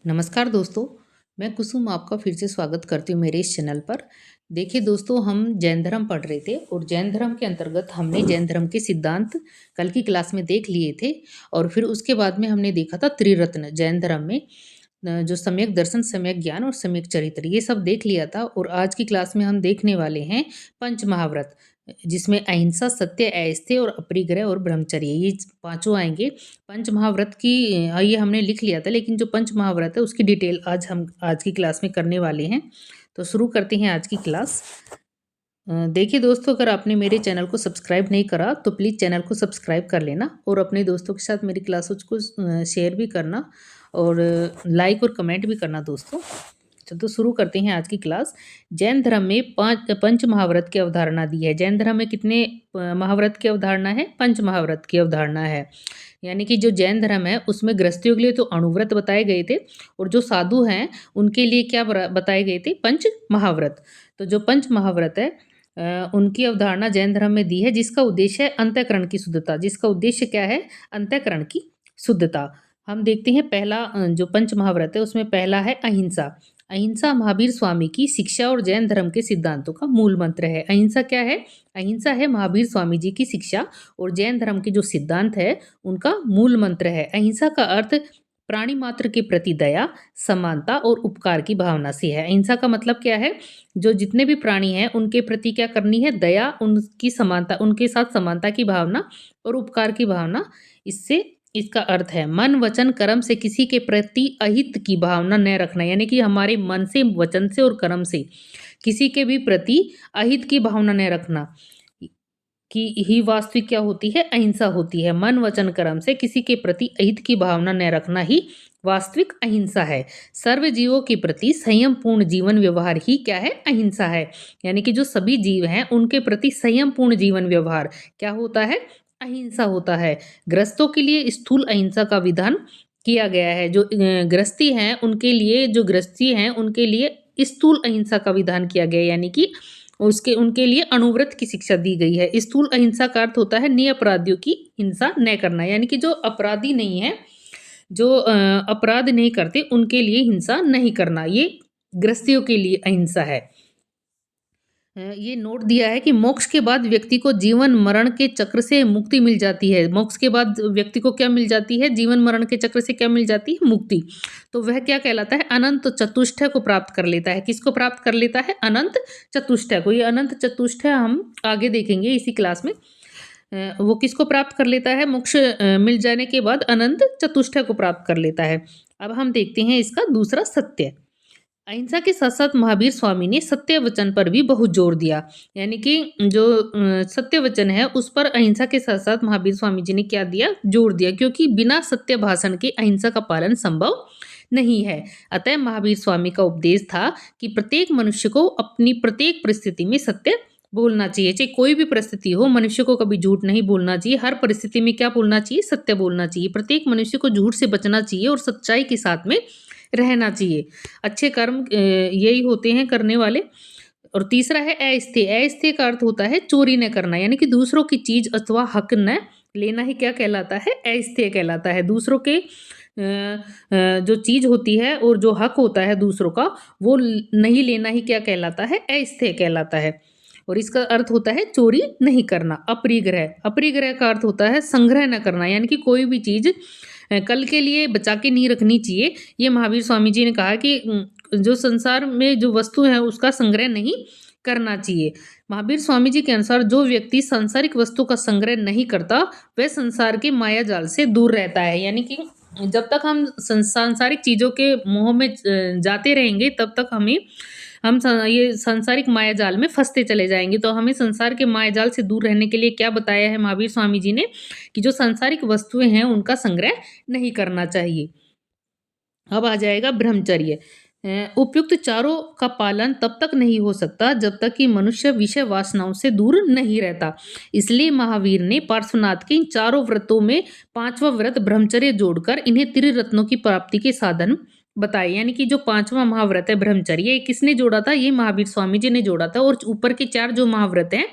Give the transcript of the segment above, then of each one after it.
नमस्कार दोस्तों, मैं कुसुम आपका फिर से स्वागत करती हूँ मेरे इस चैनल पर। देखिए दोस्तों, हम जैन धर्म पढ़ रहे थे और जैन धर्म के अंतर्गत हमने जैन धर्म के सिद्धांत कल की क्लास में देख लिए थे। और फिर उसके बाद में हमने देखा था त्रिरत्न जैन धर्म में, जो सम्यक दर्शन, सम्यक ज्ञान और सम्यक चरित्र, ये सब देख लिया था। और आज की क्लास में हम देखने वाले हैं पंच महाव्रत, जिसमें अहिंसा, सत्य, अस्तेय और अपरिग्रह और ब्रह्मचर्य, ये पांचों आएंगे। पंच महाव्रत की ये हमने लिख लिया था, लेकिन जो पंच महाव्रत है उसकी डिटेल आज हम आज की क्लास में करने वाले हैं। तो शुरू करते हैं आज की क्लास। देखिए दोस्तों, अगर आपने मेरे चैनल को सब्सक्राइब नहीं करा तो प्लीज़ चैनल को सब्सक्राइब कर लेना और अपने दोस्तों के साथ मेरी क्लासों को शेयर भी करना और लाइक और कमेंट भी करना दोस्तों। तो शुरू करते हैं आज की क्लास। जैन धर्म में पंच महाव्रत की अवधारणा दी है। जैन धर्म में कितने महाव्रत की अवधारणा है? पंच महाव्रत की अवधारणा है। यानी कि जो जैन धर्म है उसमें गृहस्थियों के लिए तो अणुव्रत बताए गए थे, और जो साधु हैं उनके लिए क्या बताए गए थे? पंच महाव्रत। तो जो पंच महाव्रत है उनकी अवधारणा जैन धर्म में दी है, जिसका उद्देश्य है अंतःकरण की शुद्धता। जिसका उद्देश्य क्या है? अंतःकरण की शुद्धता। हम देखते हैं पहला जो पंच महाव्रत है उसमें पहला है अहिंसा। अहिंसा महावीर स्वामी की शिक्षा और जैन धर्म के सिद्धांतों का मूल मंत्र है। अहिंसा क्या है? अहिंसा है महावीर स्वामी जी की शिक्षा और जैन धर्म के जो सिद्धांत है उनका मूल मंत्र है। अहिंसा का अर्थ प्राणी मात्र के प्रति दया, समानता और उपकार की भावना से है। अहिंसा का मतलब क्या है? जो जितने भी प्राणी हैं उनके प्रति क्या करनी है? दया, उनकी समानता, उनके साथ समानता की भावना और उपकार की भावना। इससे इसका अर्थ है मन, वचन, कर्म से किसी के प्रति अहित की भावना न रखना। यानी कि हमारे मन से, वचन से और कर्म से किसी के भी प्रति अहित की भावना न रखना कि ही वास्तविक क्या होती है? अहिंसा होती है। मन, वचन, कर्म से किसी के प्रति अहित की भावना न रखना ही वास्तविक अहिंसा है। सर्व जीवों के प्रति संयम पूर्ण जीवन व्यवहार ही क्या है? अहिंसा है। यानी कि जो सभी जीव हैं उनके प्रति संयम पूर्ण जीवन व्यवहार क्या होता है? अहिंसा होता है। ग्रस्तों के लिए स्थूल अहिंसा का विधान किया गया है। जो गृहस्थी हैं उनके लिए, जो गृहस्थी हैं उनके लिए स्थूल अहिंसा का विधान किया गया है। यानी कि उनके लिए अणुव्रत की शिक्षा दी गई है। स्थूल अहिंसा का अर्थ होता है निरपराधियों की हिंसा न करना। यानी कि जो अपराधी नहीं है, जो अपराध नहीं करते, उनके लिए हिंसा नहीं करना, ये गृहस्थियों के लिए अहिंसा है। ये नोट दिया है कि मोक्ष के बाद व्यक्ति को जीवन मरण के चक्र से मुक्ति मिल जाती है। मोक्ष के बाद व्यक्ति को क्या मिल जाती है? जीवन मरण के चक्र से क्या मिल जाती है? मुक्ति। तो वह क्या कहलाता है? अनंत चतुष्टय को प्राप्त कर लेता है। किसको प्राप्त कर लेता है? अनंत चतुष्टय को। ये अनंत चतुष्टय हम आगे देखेंगे इसी क्लास में। वो किसको प्राप्त कर लेता है? मोक्ष मिल जाने के बाद अनंत चतुष्टय को प्राप्त कर लेता है। अब हम देखते हैं इसका दूसरा सत्य। अहिंसा के साथ साथ महावीर स्वामी ने सत्य वचन पर भी बहुत जोर दिया। यानी कि जो सत्य वचन है उस पर अहिंसा के साथ साथ महावीर स्वामी जी ने क्या दिया? जोर दिया, क्योंकि बिना सत्य भाषण के अहिंसा का पालन संभव नहीं है। अतः महावीर स्वामी का उपदेश था कि प्रत्येक मनुष्य को अपनी प्रत्येक परिस्थिति में सत्य बोलना चाहिए। चाहे कोई भी परिस्थिति हो, मनुष्य को कभी झूठ नहीं बोलना चाहिए। हर परिस्थिति में क्या बोलना चाहिए? सत्य बोलना चाहिए। प्रत्येक मनुष्य को झूठ से बचना चाहिए और सच्चाई के साथ में रहना चाहिए। अच्छे कर्म यही होते हैं करने वाले। और तीसरा है अस्तेय। अस्तेय का अर्थ होता है चोरी न करना। यानी कि दूसरों की चीज अथवा हक न लेना ही क्या कहलाता है? अस्तेय कहलाता है। दूसरों के जो चीज होती है और जो हक होता है दूसरों का, वो नहीं लेना ही क्या कहलाता है? अस्तेय कहलाता है। और इसका अर्थ होता है चोरी नहीं करना। अपरिग्रह। अपरिग्रह का अर्थ होता है संग्रह न करना। यानी कि कोई भी चीज कल के लिए बचा के नहीं रखनी चाहिए। ये महावीर स्वामी जी ने कहा कि जो संसार में जो वस्तु है उसका संग्रह नहीं करना चाहिए। महावीर स्वामी जी के अनुसार जो व्यक्ति सांसारिक वस्तु का संग्रह नहीं करता वह संसार के माया जाल से दूर रहता है। यानी कि जब तक हम सांसारिक चीजों के मोह में जाते रहेंगे तब तक ये सांसारिक माया जाल में फंसते चले जाएंगे। तो हमें संसार के माया जाल से दूर रहने के लिए क्या बताया है महावीर स्वामी जी ने? कि जो सांसारिक वस्तुएं हैं उनका संग्रह नहीं करना चाहिए। अब आ जाएगा ब्रह्मचर्य। उपयुक्त चारों का पालन तब तक नहीं हो सकता जब तक कि मनुष्य विषय वासनाओं से दूर नहीं रहता। इसलिए महावीर ने पार्श्वनाथ के इन चारों व्रतों में पांचवा व्रत ब्रह्मचर्य जोड़कर इन्हें त्रिरत्नों की प्राप्ति के साधन बताए। यानी कि जो पांचवा महाव्रत है ब्रह्मचर्य, ये किसने जोड़ा था? ये महावीर स्वामी जी ने जोड़ा था। और ऊपर के चार जो महाव्रत हैं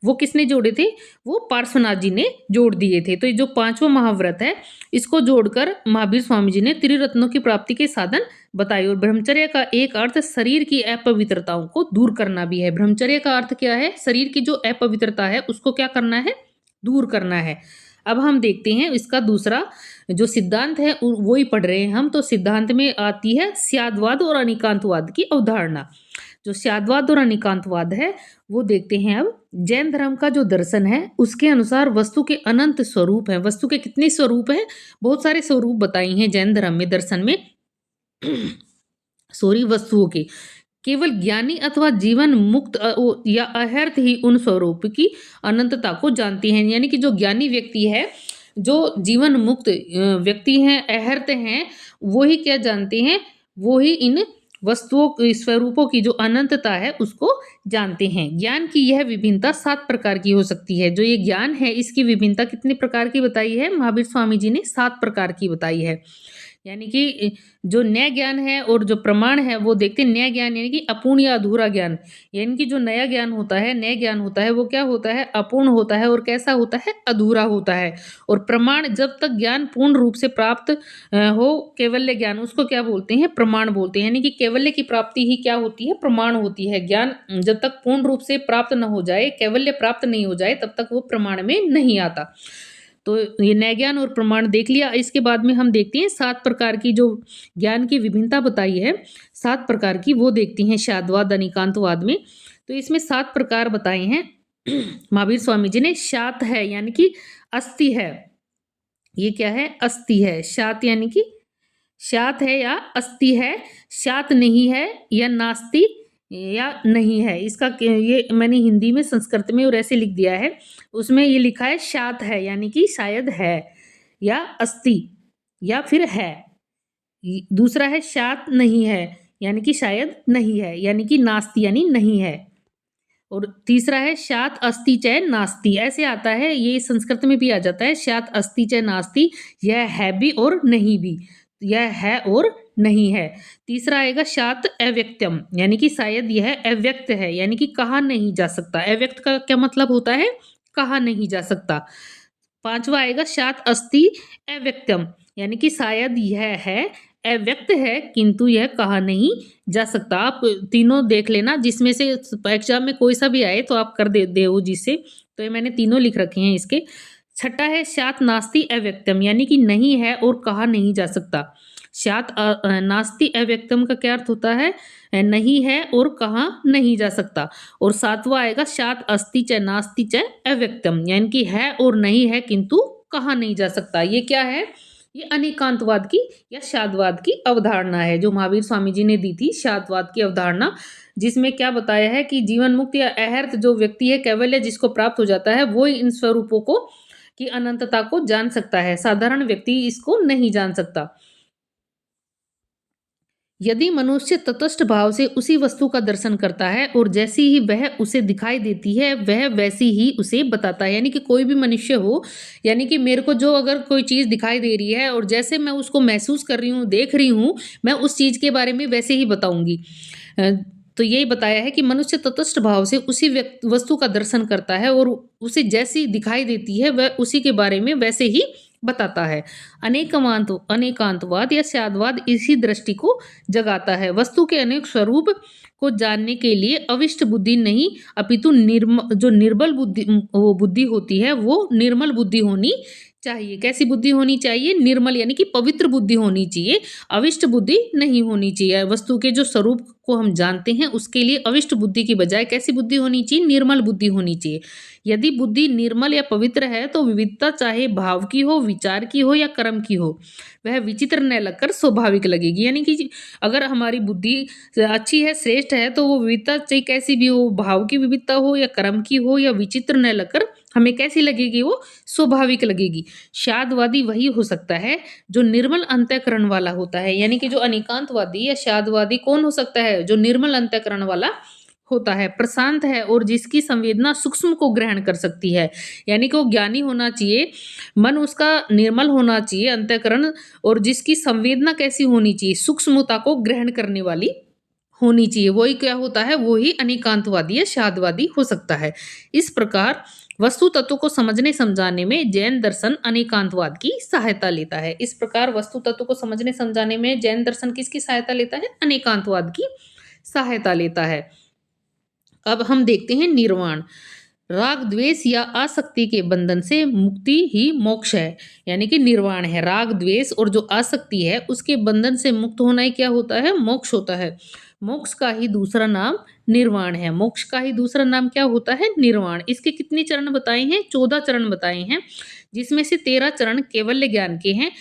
वो किसने जोड़े थे? वो पार्श्वनाथ जी ने जोड़ दिए थे। तो ये जो पांचवा महाव्रत है, इसको जोड़कर महावीर स्वामी जी ने त्रिरत्नों की प्राप्ति के साधन बताए। और ब्रह्मचर्य का एक अर्थ शरीर की अपवित्रताओं को दूर करना भी है। ब्रह्मचर्य का अर्थ क्या है? शरीर की जो अपवित्रता है उसको क्या करना है? दूर करना है। अब हम देखते हैं इसका दूसरा जो सिद्धांत है वो ही पढ़ रहे हैं हम। तो सिद्धांत में आती है स्याद्वाद और अनिकांतवाद की अवधारणा। जो स्याद्वाद और अनिकांतवाद है वो देखते हैं अब। जैन धर्म का जो दर्शन है उसके अनुसार वस्तु के अनंत स्वरूप हैं। वस्तु के कितने स्वरूप हैं? बहुत सारे स्वरूप बताई हैं जैन धर्म में, दर्शन में सॉरी, वस्तुओं के। केवल ज्ञानी अथवा जीवन मुक्त या अहर्त ही उन स्वरूप की अनंतता को जानती हैं। यानी कि जो ज्ञानी व्यक्ति है, जो जीवन मुक्त व्यक्ति हैं, अहर्त हैं, वो ही क्या जानते हैं? वो ही इन वस्तुओं स्वरूपों की जो अनंतता है उसको जानते हैं। ज्ञान की यह विभिन्नता 7 प्रकार की हो सकती है। जो ये ज्ञान है इसकी विभिन्नता कितने प्रकार की बताई है? महावीर स्वामी जी ने 7 प्रकार की बताई है। यानी कि जो नया ज्ञान है और जो प्रमाण है वो देखते हैं। नया ज्ञान यानी कि अपूर्ण या अधूरा ज्ञान, यानी कि जो नया ज्ञान होता है, नया ज्ञान होता है वो क्या होता है? अपूर्ण होता है और कैसा होता है? अधूरा होता है। और प्रमाण, जब तक ज्ञान पूर्ण रूप से प्राप्त हो, कैवल्य ज्ञान, उसको क्या बोलते हैं? प्रमाण बोलते हैं। यानी कि कैवल्य की प्राप्ति ही क्या होती है? प्रमाण होती है। ज्ञान जब तक पूर्ण रूप से प्राप्त न हो जाए, कैवल्य प्राप्त नहीं हो जाए, तब तक वो प्रमाण में नहीं आता। तो ये नया ज्ञान और प्रमाण देख लिया। इसके बाद में हम देखते हैं 7 प्रकार की जो ज्ञान की विभिन्नता बताई है, 7 प्रकार की, वो देखती हैं शादवाद अनिकांतवाद में। तो इसमें 7 प्रकार बताए हैं महावीर स्वामी जी ने। शात है यानी कि अस्थि है। ये क्या है? अस्थि है। शात यानी कि शात है या अस्थि है, शात नहीं है या नास्ति या नहीं है। इसका ये मैंने हिंदी में, संस्कृत में और ऐसे लिख दिया है। उसमें ये लिखा है शात है यानी कि शायद है, या अस्थि या फिर है। दूसरा है शात नहीं है यानी कि शायद नहीं है, यानी कि नास्ति यानी नहीं है। और तीसरा है शात अस्ति चय नास्ति, ऐसे आता है, ये संस्कृत में भी आ जाता है। शात अस्ति चय नास्ति, यह है भी और नहीं भी, यह है और नहीं है। तीसरा आएगा शात अव्यक्तम, यानी कि शायद यह अव्यक्त है, यानी कि कहा नहीं जा सकता। अव्यक्त का क्या मतलब होता है? कहा नहीं जा सकता। पांचवा आएगा शात अस्ति अव्यक्तम, यानी कि शायद यह है, अव्यक्त है, किंतु यह कहा नहीं जा सकता। आप तीनों देख लेना, जिसमें से एग्जाम में कोई सा भी आए तो आप कर दे जिससे। तो ये मैंने तीनों लिख रखे हैं इसके। छठा है शात नास्ति अव्यक्तम, यानी कि नहीं है और कहा नहीं जा सकता। शात नास्ति अव्यक्तम का क्या अर्थ होता है? नहीं है और कहा नहीं जा सकता। और सातवां आएगा शात अस्ति च नास्ति च अव्यक्तम, यानी कि है और नहीं है किंतु कहा नहीं जा सकता। ये क्या है? ये अनेकांतवाद की या शादवाद की अवधारणा है, जो महावीर स्वामी जी ने दी थी, शादवाद की अवधारणा। जिसमें क्या बताया है कि जीवन मुक्त या अहर्त जो व्यक्ति है, कैवल्य जिसको प्राप्त हो जाता है, वो इन स्वरूपों को की अनंतता को जान सकता है। साधारण व्यक्ति इसको नहीं जान सकता। यदि मनुष्य तटस्थ भाव से उसी वस्तु का दर्शन करता है और जैसी ही वह उसे दिखाई देती है वह वैसी ही उसे बताता है। यानी कि कोई भी मनुष्य हो, यानी कि मेरे को जो अगर कोई चीज़ दिखाई दे रही है और जैसे मैं उसको महसूस कर रही हूँ, देख रही हूँ, मैं उस चीज़ के बारे में वैसे ही बताऊंगी। तो यही बताया है कि मनुष्य तटस्थ भाव से उसी वस्तु का दर्शन करता है और उसे जैसी दिखाई देती है वह उसी के बारे में वैसे ही बताता है। अनेकांतवाद या शादवाद इसी दृष्टि को जगाता है। वस्तु के अनेक स्वरूप को जानने के लिए अविष्ट बुद्धि नहीं, अपितु जो निर्बल बुद्धि होती है, वो निर्मल बुद्धि होनी चाहिए। कैसी बुद्धि होनी चाहिए? निर्मल, यानी कि पवित्र बुद्धि होनी चाहिए, अविष्ट बुद्धि नहीं होनी चाहिए। वस्तु के जो स्वरूप को हम जानते हैं उसके लिए अविष्ट बुद्धि की बजाय कैसी बुद्धि होनी चाहिए? निर्मल बुद्धि होनी चाहिए। यदि बुद्धि निर्मल या पवित्र है तो विविधता चाहे भाव की हो, विचार की हो या कर्म की हो, वह विचित्र न लगकर स्वाभाविक लगेगी। यानी कि अगर हमारी बुद्धि अच्छी है, श्रेष्ठ है, तो वो विविधता चाहे कैसी भी हो, भाव की विविधता हो या कर्म की हो, या विचित्र न लगकर हमें कैसी लगेगी? वो स्वाभाविक लगेगी। शादवादी वही हो सकता है जो निर्मल अंतःकरण वाला होता है। यानी कि जो अनेकांतवादी या शादवादी कौन हो सकता है? जो निर्मल अंतःकरण वाला होता है, प्रशांत है और जिसकी संवेदना सूक्ष्म को ग्रहण कर सकती है। यानी कि वो ज्ञानी होना चाहिए, मन उसका निर्मल होना चाहिए, अंतःकरण, और जिसकी संवेदना कैसी होनी चाहिए? सूक्ष्मता को ग्रहण करने वाली होनी चाहिए, वही क्या होता है, वो ही अनेकांतवादी या शादवादी हो सकता है। इस प्रकार वस्तु तत्व को समझने समझाने में जैन दर्शन अनेकांतवाद की सहायता लेता है। इस प्रकार वस्तु तत्व को समझने समझाने में जैन दर्शन किसकी सहायता लेता है? अनेकांतवाद की सहायता लेता है। अब हम देखते हैं निर्वाण। राग द्वेष या आसक्ति के बंधन से मुक्ति ही मोक्ष है, यानी कि निर्वाण है। राग द्वेष और जो आसक्ति है उसके बंधन से मुक्त होना ही क्या होता है? मोक्ष होता है। मोक्ष का ही दूसरा नाम निर्वाण है। मोक्ष का ही दूसरा नाम क्या होता है? निर्वाण। इसके कितने चरण बताए हैं? 14 चरण बताए हैं, जिसमें से 13 चरण केवल्य ज्ञान के हैं,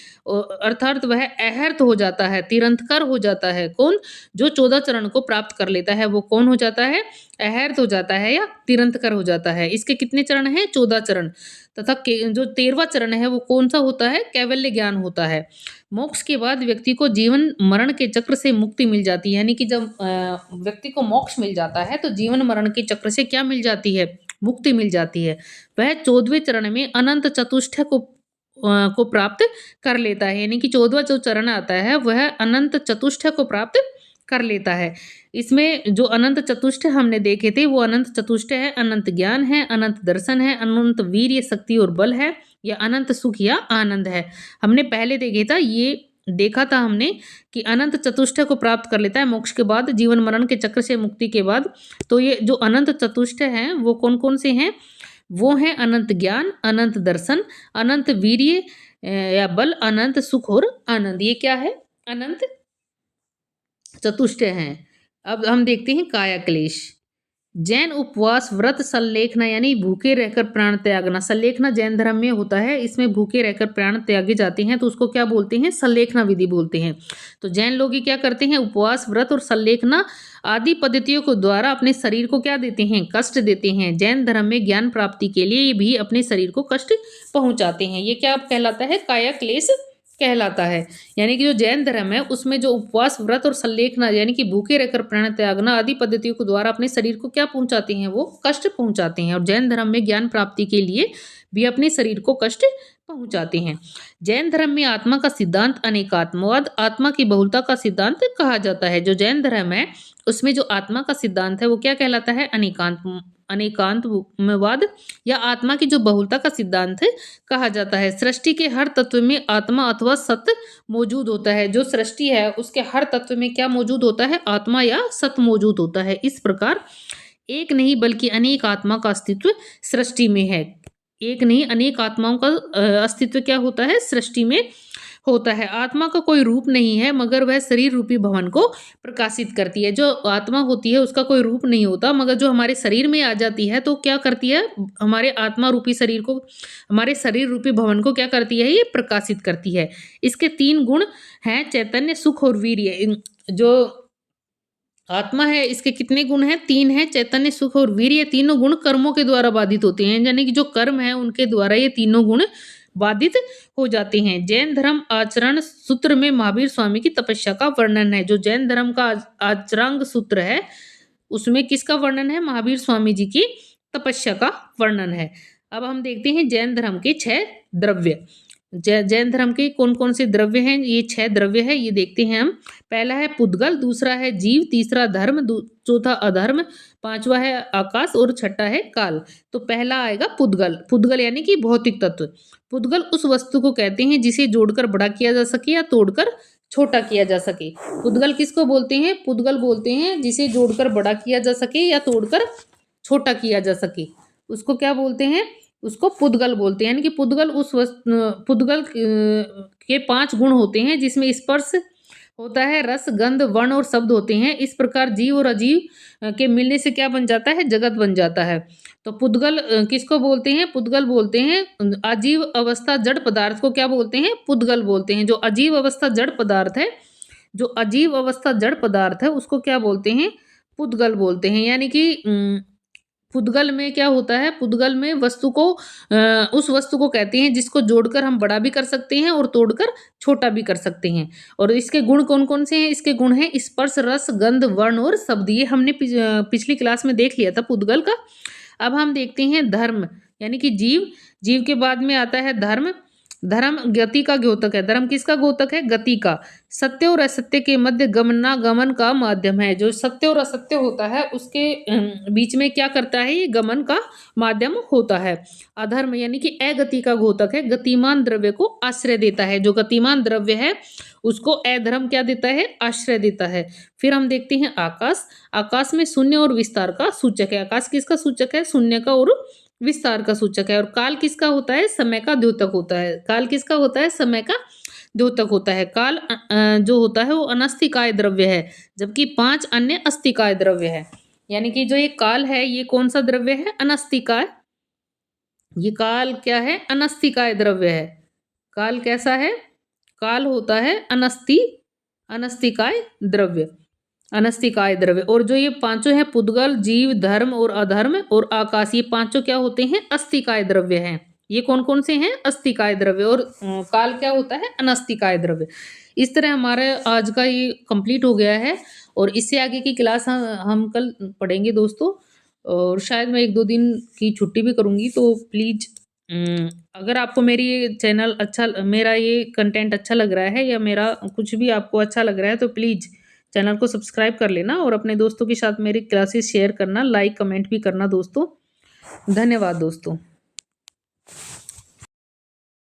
अर्थात वह अहर्त हो जाता है, तिरंतकर हो जाता है। कौन? जो 14 चरण को प्राप्त कर लेता है वो कौन हो जाता है? अहर्त हो जाता है या तिरंतकर हो जाता है। इसके कितने चरण हैं? 14 चरण। तथा जो 13वां चरण है वो कौन सा होता है? कैवल्य ज्ञान होता है। मोक्ष के बाद व्यक्ति को जीवन मरण के चक्र से मुक्ति मिल जाती है, यानी कि जब व्यक्ति को मोक्ष मिल जाता है तो जीवन मरण के चक्र से क्या मिल जाती है? मुक्ति मिल जाती है। वह 14वें चरण में अनंत चतुष्टय को प्राप्त कर लेता है, यानी कि 14वां जो चरण आता है वह अनंत चतुष्टय को प्राप्त कर लेता है। इसमें जो अनंत चतुष्टय हमने देखे थे वो अनंत चतुष्टय है, अनंत ज्ञान है, अनंत दर्शन है, अनंत वीर्य शक्ति और बल है, या अनंत सुख या आनंद है। हमने पहले देखा था हमने कि अनंत चतुष्टय को प्राप्त कर लेता है मोक्ष के बाद, जीवन मरण के चक्र से मुक्ति के बाद। तो ये जो अनंत चतुष्टय हैं वो कौन कौन से हैं? वो हैं अनंत ज्ञान, अनंत दर्शन, अनंत वीर्य या बल, अनंत सुख और आनंद। ये क्या है? अनंत चतुष्टय हैं। अब हम देखते हैं काया क्लेश। जैन उपवास व्रत सल्लेखना, यानी भूखे रहकर प्राण त्यागना। सल्लेखना जैन धर्म में होता है, इसमें भूखे रहकर प्राण त्यागे जाते हैं तो उसको क्या बोलते हैं? सल्लेखना विधि बोलते हैं। तो जैन लोग ही क्या करते हैं? उपवास व्रत और सल्लेखना आदि पद्धतियों को द्वारा अपने शरीर को क्या देते हैं? कष्ट देते हैं। जैन धर्म में ज्ञान प्राप्ति के लिए भी अपने शरीर को कष्ट पहुंचाते हैं। ये क्या कहलाता है? काया क्लेश कहलाता है। यानी कि जो जैन धर्म है उसमें जो उपवास व्रत और सल्लेखना, यानी कि भूखे रहकर प्राण त्यागना आदि पद्धतियों के द्वारा अपने शरीर को क्या पहुंचाते हैं? वो कष्ट पहुंचाते हैं। और जैन धर्म में ज्ञान प्राप्ति के लिए भी अपने शरीर को कष्ट पहुंचाते हैं। जैन धर्म में आत्मा का सिद्धांत अनेकात्मवाद, आत्मा की बहुलता का सिद्धांत कहा जाता है। जो जैन धर्म है उसमें जो आत्मा का सिद्धांत है वो क्या कहलाता है? अनेकांतवाद या आत्मा की जो बहुलता का सिद्धांत है कहा जाता है। सृष्टि के हर तत्व में आत्मा अथवा सत्य मौजूद होता है। जो सृष्टि है उसके हर तत्व में क्या मौजूद होता है? आत्मा या सत्य मौजूद होता है। इस प्रकार एक नहीं बल्कि अनेक आत्मा का अस्तित्व सृष्टि में है। एक नहीं अनेक आत्माओं का अस्तित्व क्या होता है? सृष्टि में होता है। आत्मा का कोई रूप नहीं है मगर वह शरीर रूपी भवन को प्रकाशित करती है। जो आत्मा होती है उसका कोई रूप नहीं होता, मगर जो हमारे शरीर में आ जाती है तो क्या करती है? हमारे आत्मा रूपी शरीर को, हमारे शरीर रूपी भवन को क्या करती है? ये प्रकाशित करती है। इसके 3 गुण हैं, चैतन्य, सुख और वीर्य। जो आत्मा है इसके कितने गुण हैं? 3 हैं, चैतन्य, सुख और वीर्य। तीनों गुण कर्मों के द्वारा बाधित होते हैं, यानी कि जो कर्म है उनके द्वारा ये तीनों गुण बाधित हो जाते हैं। जैन धर्म आचरण सूत्र में महावीर स्वामी की तपस्या का वर्णन है। जो जैन धर्म का आचरांग सूत्र है उसमें किसका वर्णन है? महावीर स्वामी जी की तपस्या का वर्णन है। अब हम देखते हैं जैन धर्म के 6 द्रव्य। जैन धर्म के कौन कौन से द्रव्य हैं? ये 6 द्रव्य है, ये देखते हैं हम। पहला है पुद्गल, दूसरा है जीव, तीसरा धर्म, चौथा अधर्म, 5वां है आकाश और छठा है काल। तो पहला आएगा पुद्गल। पुद्गल यानी कि भौतिक तत्व। पुद्गल उस वस्तु को कहते हैं जिसे जोड़कर बड़ा किया जा सके या तोड़कर छोटा किया जा सके। पुद्गल किसको बोलते हैं? पुद्गल बोलते हैं जिसे जोड़कर बड़ा किया जा सके या तोड़कर छोटा किया जा सके, उसको क्या बोलते हैं? उसको पुद्गल बोलते हैं। यानी कि पुद्गल के 5 गुण होते हैं, जिसमें स्पर्श होता है, रस, गंध, वर्ण और शब्द होते हैं। इस प्रकार जीव और अजीव के मिलने से क्या बन जाता है? जगत बन जाता है। तो पुद्गल किसको बोलते हैं? पुद्गल बोलते हैं अजीव अवस्था जड़ पदार्थ को क्या बोलते हैं? पुद्गल बोलते हैं। जो अजीव अवस्था जड़ पदार्थ है, जो अजीव अवस्था जड़ पदार्थ है उसको क्या बोलते हैं? पुद्गल बोलते हैं। यानी कि पुद्गल में क्या होता है? पुद्गल में वस्तु को उस वस्तु को कहते हैं जिसको जोड़कर हम बड़ा भी कर सकते हैं और तोड़कर छोटा भी कर सकते हैं। और इसके गुण कौन कौन से हैं? इसके गुण हैं स्पर्श, रस, गंध, वर्ण और शब्द। ये हमने पिछली क्लास में देख लिया था पुद्गल का। अब हम देखते हैं धर्म, यानी कि जीव। जीव के बाद में आता है धर्म। धर्म गति का द्योतक है। धर्म किसका द्योतक है? गति का। सत्य और असत्य के मध्य गमनागमन का माध्यम है। जो सत्य और असत्य होता है उसके बीच में क्या करता है? ये गमन का माध्यम होता है। अधर्म यानी कि अगति का द्योतक है। गतिमान द्रव्य को आश्रय देता है। जो गतिमान द्रव्य है उसको अधर्म क्या देता है? आश्रय देता है। फिर हम देखते हैं आकाश। आकाश में शून्य और विस्तार का सूचक है। आकाश किसका सूचक है? शून्य का और विस्तार का सूचक है। और काल किसका होता है? समय का द्योतक होता है। काल किसका होता है? समय का द्योतक होता है। काल जो होता है वो अनस्तिकाय द्रव्य है, जबकि 5 अन्य अस्तिकाय द्रव्य है। यानी कि जो ये काल है ये कौन सा द्रव्य है? अनस्तिकाय। ये काल क्या है? अनस्तिकाय द्रव्य है। काल कैसा है? काल होता है अनस्तिकाय द्रव्य। अनस्तिकाय द्रव्य। और जो ये पांचों हैं पुद्गल, जीव, धर्म और अधर्म और आकाश, ये पांचों क्या होते हैं? अस्तिकाय द्रव्य हैं। ये कौन कौन से हैं? अस्तिकाय द्रव्य। और काल क्या होता है? अनस्तिकाय द्रव्य। इस तरह हमारा आज का ये कंप्लीट हो गया है और इससे आगे की क्लास हम कल पढ़ेंगे दोस्तों। और शायद मैं 1-2 दिन की छुट्टी भी करूँगी, तो प्लीज़ अगर आपको मेरी ये चैनल अच्छा मेरा ये कंटेंट अच्छा लग रहा है या मेरा कुछ भी आपको अच्छा लग रहा है तो प्लीज़ चैनल को सब्सक्राइब कर लेना और अपने दोस्तों के साथ मेरी क्लासेस शेयर करना, लाइक कमेंट भी करना दोस्तों। धन्यवाद दोस्तों।